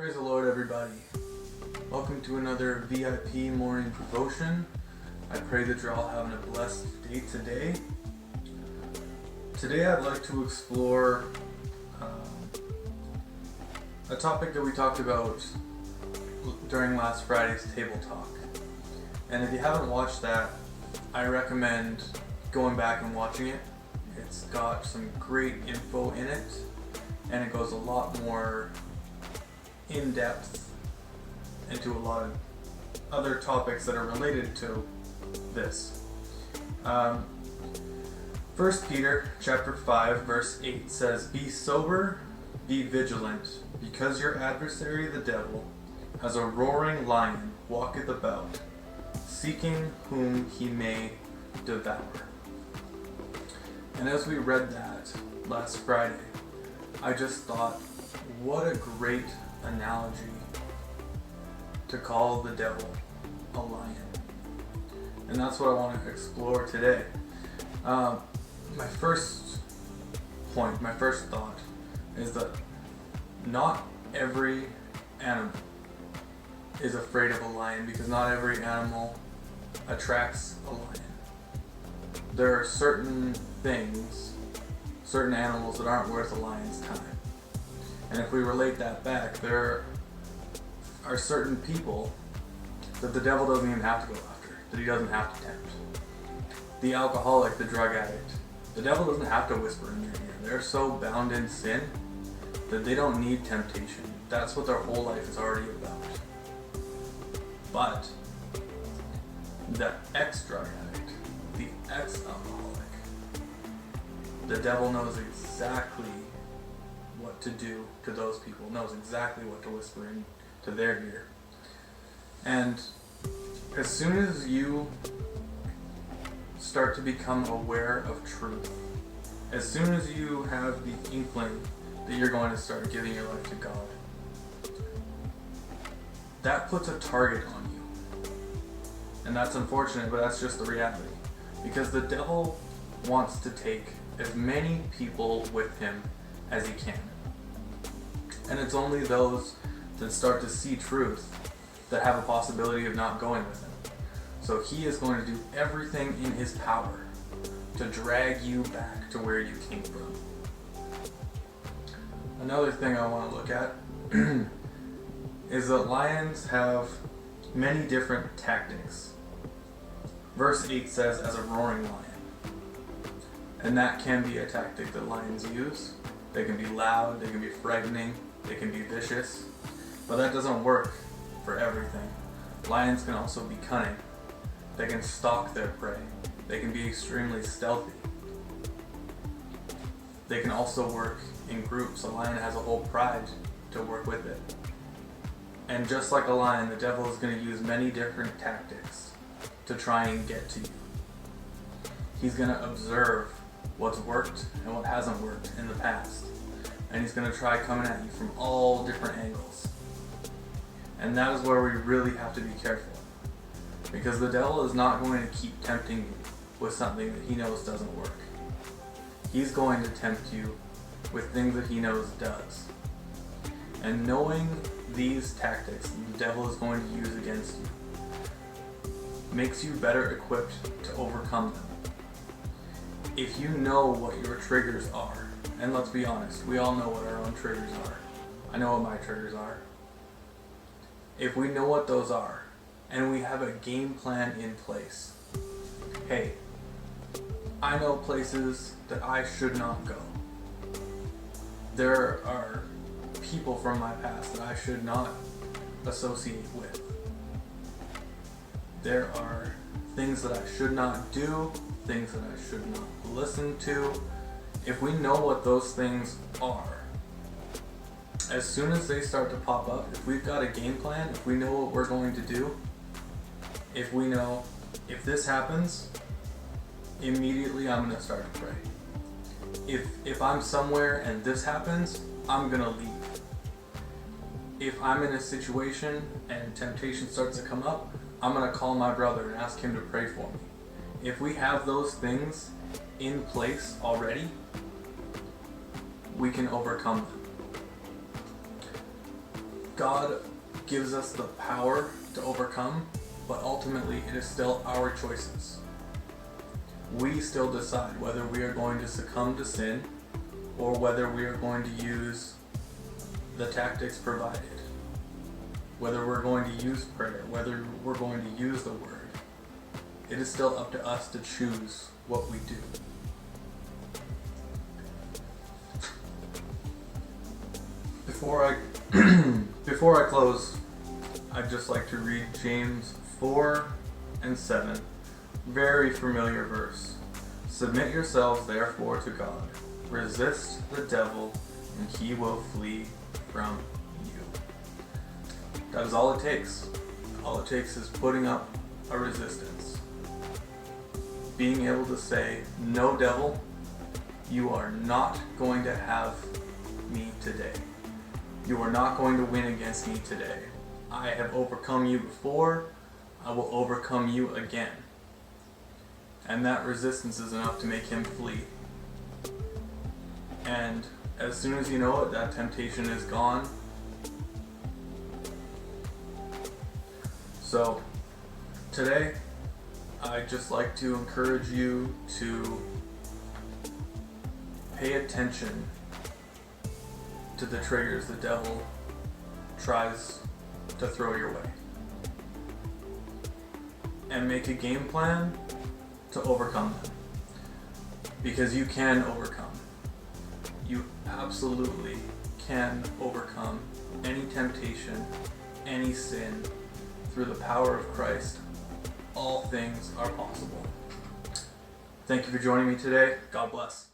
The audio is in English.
Praise the Lord, everybody. Welcome to another VIP morning devotion. I pray that you're all having a blessed day today. Today I'd like to explore a topic that we talked about during last Friday's table talk. And if you haven't watched that, I recommend going back and watching it. It's got some great info in it, and it goes a lot more in depth into a lot of other topics that are related to this. 1 Peter chapter 5 verse 8 says, "Be sober, be vigilant, because your adversary the devil, as a roaring lion, walketh about, seeking whom he may devour." And as we read that last Friday, I just thought, what a great analogy to call the devil a lion. And that's what I want to explore today. My first point, my first thought is that not every animal is afraid of a lion, because not every animal attracts a lion. There are certain things, certain animals that aren't worth a lion's time. And if we relate that back, there are certain people that the devil doesn't even have to go after, that he doesn't have to tempt. The alcoholic, the drug addict, the devil doesn't have to whisper in their ear. They're so bound in sin that they don't need temptation. That's what their whole life is already about. But the ex-drug addict, the ex-alcoholic, the devil knows exactly what to do to those people, knows exactly what to whisper into their ear. And as soon as you start to become aware of truth, as soon as you have the inkling that you're going to start giving your life to God, that puts a target on you. And that's unfortunate, but that's just the reality. Because the devil wants to take as many people with him as he can. And it's only those that start to see truth that have a possibility of not going with him. So he is going to do everything in his power to drag you back to where you came from. Another thing I want to look at is that lions have many different tactics. Verse 8 says, "as a roaring lion." And that can be a tactic that lions use. They can be loud, they can be frightening, they can be vicious, but that doesn't work for everything. Lions can also be cunning. They can stalk their prey. They can be extremely stealthy. They can also work in groups. A lion has a whole pride to work with it. And just like a lion, the devil is going to use many different tactics to try and get to you. He's going to observe what's worked and what hasn't worked in the past. And he's going to try coming at you from all different angles. And that is where we really have to be careful. Because the devil is not going to keep tempting you with something that he knows doesn't work. He's going to tempt you with things that he knows does. And knowing these tactics the devil is going to use against you makes you better equipped to overcome them. If you know what your triggers are, and let's be honest, we all know what our own triggers are. I know what my triggers are. If we know what those are, and we have a game plan in place, hey, I know places that I should not go. There are people from my past that I should not associate with. There are things that I should not do, things that I should not listen to. If we know what those things are, as soon as they start to pop up, if we've got a game plan, if we know what we're going to do, if we know if this happens, immediately I'm going to start to pray. If I'm somewhere and this happens, I'm going to leave. If I'm in a situation and temptation starts to come up, I'm going to call my brother and ask him to pray for me. If we have those things in place already, we can overcome them. God gives us the power to overcome, but ultimately it is still our choices. We still decide whether we are going to succumb to sin or whether we are going to use the tactics provided. Whether we're going to use prayer, whether we're going to use the word. It is still up to us to choose what we do. Before I close, I'd just like to read James 4:7. Very familiar verse. Submit yourselves therefore to God. Resist the devil and he will flee from you. That is all it takes. All it takes is putting up a resistance. Being able to say, no devil, you are not going to have me today. You are not going to win against me today. I have overcome you before. I will overcome you again. And that resistance is enough to make him flee. And as soon as you know it, that temptation is gone. So, today, I'd just like to encourage you to pay attention to the triggers the devil tries to throw your way. And make a game plan to overcome them. Because you can overcome. You absolutely can overcome any temptation, any sin, through the power of Christ. All things are possible. Thank you for joining me today. God bless.